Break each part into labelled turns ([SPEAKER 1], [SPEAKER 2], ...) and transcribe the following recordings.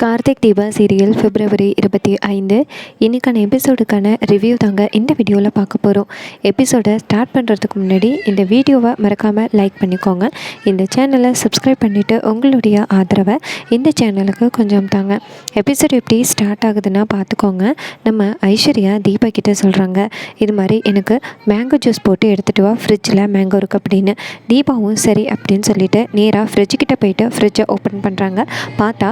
[SPEAKER 1] Karthik Deepa serial February 25 இன்றைக்கான எபிசோடுக்கான review தாங்க இந்த வீடியோவில் பார்க்க போகிறோம். எபிசோடை ஸ்டார்ட் பண்ணுறதுக்கு முன்னாடி இந்த வீடியோவை மறக்காமல் லைக் பண்ணிக்கோங்க. இந்த சேனலை சப்ஸ்கிரைப் பண்ணிவிட்டு உங்களுடைய ஆதரவை இந்த சேனலுக்கு கொஞ்சம் தாங்க. எபிசோடு எப்படி ஸ்டார்ட் ஆகுதுன்னா பார்த்துக்கோங்க. நம்ம ஐஸ்வர்யா தீபா கிட்டே சொல்கிறாங்க, இது மாதிரி எனக்கு மேங்கோ ஜூஸ் போட்டு எடுத்துகிட்டு வா, ஃப்ரிட்ஜில் மேங்கோ இருக்குது அப்படின்னு. தீபாவும் சரி அப்படின்னு சொல்லிட்டு நேராக ஃப்ரிட்ஜுக்கிட்ட போயிட்டு ஃப்ரிட்ஜை ஓப்பன் பண்ணுறாங்க. பார்த்தா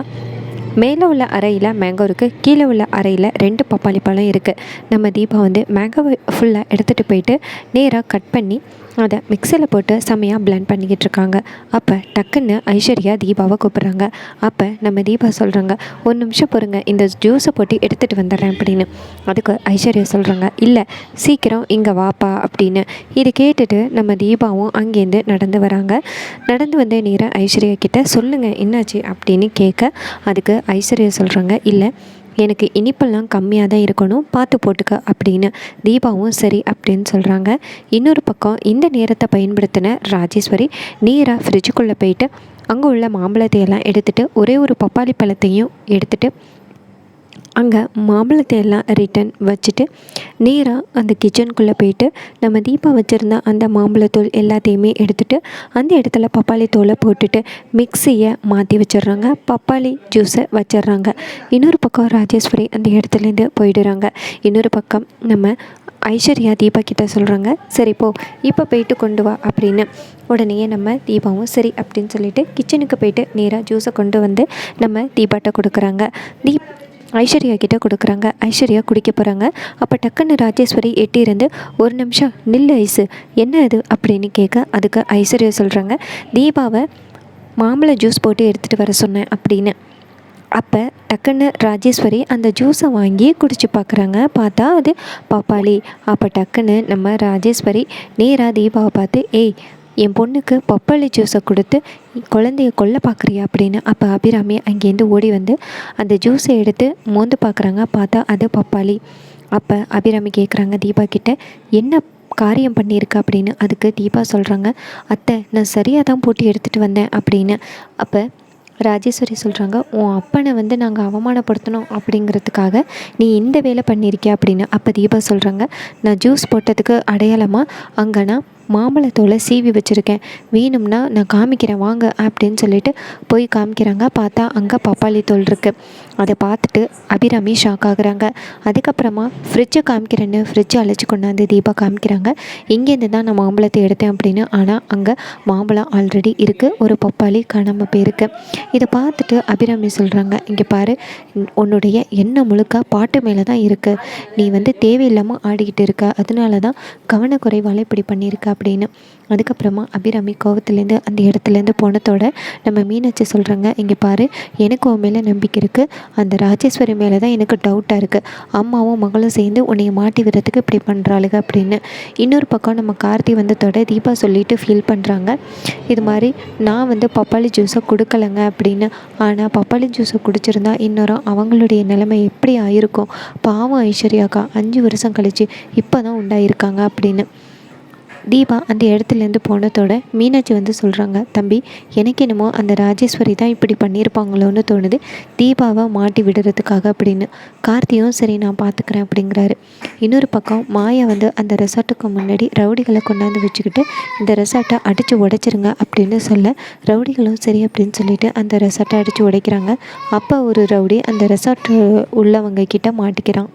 [SPEAKER 1] மேலே உள்ள அறையில் மேங்கோ இருக்குது, கீழே உள்ள அறையில் 2 பப்பாளி பழம் இருக்குது. நம்ம தீபா மேங்கோவை ஃபுல்லாக எடுத்துகிட்டு போயிட்டு நேராக கட் பண்ணி அதை மிக்சியில் போட்டு செம்மையாக பிளெண்ட் பண்ணிக்கிட்டு இருக்காங்க. அப்போ டக்குன்னு ஐஸ்வர்யா தீபாவை கூப்பிட்றாங்க. அப்போ நம்ம தீபா சொல்கிறாங்க, 1 நிமிஷம் பொறுங்க, இந்த ஜூஸை போட்டு எடுத்துகிட்டு வந்துடுறேன் அப்படின்னு. அதுக்கு ஐஸ்வர்யா சொல்கிறாங்க, இல்லை சீக்கிரம் இங்கே வாப்பா அப்படின்னு. இது கேட்டுட்டு நம்ம தீபாவும் அங்கேருந்து நடந்து வராங்க. நடந்து வந்து நேராக ஐஸ்வர்யா கிட்டே சொல்லுங்கள் என்னாச்சு அப்படின்னு கேட்க, அதுக்கு ஐஸ்வர்யா சொல்கிறாங்க, இல்லை எனக்கு இனிப்பெல்லாம் கம்மியாக தான் இருக்கணும், பார்த்து போட்டுக்க அப்படின்னு. தீபாவும் சரி அப்படின்னு சொல்கிறாங்க. இன்னொரு பக்கம் இந்த நேரத்தை பயன்படுத்தின ராஜேஸ்வரி நேராக ஃப்ரிட்ஜுக்குள்ளே போயிட்டு அங்கே உள்ள மாம்பழத்தையெல்லாம் எடுத்துகிட்டு ஒரே ஒரு பப்பாளி பழத்தையும் எடுத்துகிட்டு அங்கே மாம்பழத்தை எல்லாம் ரிட்டன் வச்சுட்டு நேராக அந்த கிச்சனுக்குள்ளே போயிட்டு நம்ம தீபா வச்சுருந்த அந்த மாம்பழத்தூள் எல்லாத்தையுமே எடுத்துகிட்டு அந்த இடத்துல பப்பாளி தோலை போட்டுட்டு மிக்சியை மாற்றி வச்சிடுறாங்க, பப்பாளி ஜூஸை வச்சிடுறாங்க. இன்னொரு பக்கம் ராஜேஸ்வரி அந்த இடத்துலேருந்து போயிடுறாங்க. இன்னொரு பக்கம் நம்ம ஐஸ்வர்யா தீபா கிட்டே சொல்கிறாங்க, சரி போ இப்போ போயிட்டு கொண்டு வா அப்படின்னு. உடனே நம்ம தீபாவும் சரி அப்படின்னு சொல்லிட்டு கிச்சனுக்கு போயிட்டு நேராக ஜூஸை கொண்டு வந்து நம்ம தீபாட்ட கொடுக்குறாங்க. ஐஸ்வர்யா கிட்டே கொடுக்குறாங்க. ஐஸ்வர்யா குடிக்க போகிறாங்க. அப்போ டக்குன்னு ராஜேஸ்வரி எட்டியிருந்து, 1 நிமிஷம் நில்லு ஐஸு, என்ன இது அப்படின்னு கேட்க, அதுக்கு ஐஸ்வர்யா சொல்கிறாங்க, தீபாவை மாம்பழ ஜூஸ் போட்டு எடுத்துகிட்டு வர சொன்னேன் அப்படின்னு. அப்போ டக்குன்னு ராஜேஸ்வரி அந்த ஜூஸை வாங்கி குடிச்சு பார்க்குறாங்க. பார்த்தா அது பப்பாளி. அப்போ டக்குன்னு நம்ம ராஜேஸ்வரி நேராக தீபாவை பார்த்து, ஏய் என் பொண்ணுக்கு பப்பாளி ஜூஸை கொடுத்து குழந்தைய கொல்ல பார்க்குறியா அப்படின்னு. அப்போ அபிராமி அங்கேருந்து ஓடி வந்து அந்த ஜூஸை எடுத்து மோந்து பார்க்குறாங்க. பார்த்தா அது பப்பாளி. அப்போ அபிராமி கேட்குறாங்க தீபா கிட்டே, என்ன காரியம் பண்ணியிருக்கா அப்படின்னு. அதுக்கு தீபா சொல்கிறாங்க, அத்தை நான் சரியாக தான் போட்டு எடுத்துகிட்டு வந்தேன் அப்படின்னு. அப்போ ராஜேஸ்வரி சொல்கிறாங்க, உன் அப்பனை நாங்கள் அவமானப்படுத்தணும் அப்படிங்கிறதுக்காக நீ இந்த வேலை பண்ணியிருக்கியா அப்படின்னு. அப்போ தீபா சொல்கிறாங்க, நான் ஜூஸ் போட்டதுக்கு அடையாளமாக அங்கே நான் மாம்பழத்தோலை சீவி வச்சுருக்கேன், வேணும்னா நான் காமிக்கிறேன் வாங்க அப்படின்னு சொல்லிட்டு போய் காமிக்கிறாங்க. பார்த்தா அங்கே பப்பாளி தோல் இருக்குது. அதை பார்த்துட்டு அபிராமி ஷாக் ஆகுறாங்க. அதுக்கப்புறமா ஃப்ரிட்ஜை காமிக்கிறேன்னு ஃப்ரிட்ஜை அழைச்சி கொண்டாந்து தீபா காமிக்கிறாங்க, இங்கேருந்து தான் நான் மாம்பழத்தை எடுத்தேன் அப்படின்னு. ஆனால் அங்கே மாம்பழம் ஆல்ரெடி இருக்குது, ஒரு பப்பாளி காணாமல் போயிருக்கு. இதை பார்த்துட்டு அபிராமி சொல்கிறாங்க, இங்கே பாரு, உன்னுடைய எண்ணம் முழுக்க பாட்டு மேலே தான் இருக்குது, நீ தேவையில்லாமல் ஆடிக்கிட்டு இருக்க, அதனால தான் கவனக்குறைவால் இப்படி பண்ணியிருக்க அப்படின்னு. அதுக்கப்புறமா அபிராமி கோவத்துலேருந்து அந்த இடத்துலேருந்து போனதோட நம்ம மீனாட்சி சொல்கிறாங்க, இங்கே பாரு, எனக்கு உன் மேலே நம்பிக்கை இருக்குது, அந்த ராஜேஸ்வரி மேலே தான் எனக்கு டவுட்டாக இருக்குது, அம்மாவும் மகளும் சேர்ந்து உன்னைய மாட்டி விடுறதுக்கு இப்படி பண்ணுறாளுங்க அப்படின்னு. இன்னொரு பக்கம் நம்ம கார்த்தி வந்ததோட தீபா சொல்லிட்டு ஃபீல் பண்ணுறாங்க, இது மாதிரி நான் பப்பாளி ஜூஸை கொடுக்கலைங்க அப்படின்னு. ஆனால் பப்பாளி ஜூஸை குடிச்சிருந்தா இன்னொரும் அவங்களுடைய நிலைமை எப்படி ஆயிருக்கும், பாவம் ஐஸ்வர்யாக்கா 5 வருஷம் கழிச்சு இப்போ தான் உண்டாயிருக்காங்க அப்படின்னு. தீபா அந்த இடத்துலேருந்து போனதோட மீனாட்சி சொல்கிறாங்க, தம்பி எனக்கு என்னமோ அந்த ராஜேஸ்வரி தான் இப்படி பண்ணியிருப்பாங்களோன்னு தோணுது, தீபாவை மாட்டி விடுறதுக்காக அப்படின்னு. கார்த்தியும் சரி நான் பார்த்துக்கிறேன் அப்படிங்கிறாரு. இன்னொரு பக்கம் மாயா அந்த ரெசார்ட்டுக்கு முன்னாடி ரவுடிகளை கொண்டாந்து வச்சுக்கிட்டு இந்த ரெசார்ட்டை அடித்து உடைச்சிருங்க அப்படின்னு சொல்ல, ரவுடிகளும் சரி அப்படின்னு சொல்லிட்டு அந்த ரெசார்ட்டை அடித்து உடைக்கிறாங்க. அப்போ ஒரு ரவுடி அந்த ரெசார்ட்டு உள்ளவங்க கிட்ட மாட்டிக்கிறான்.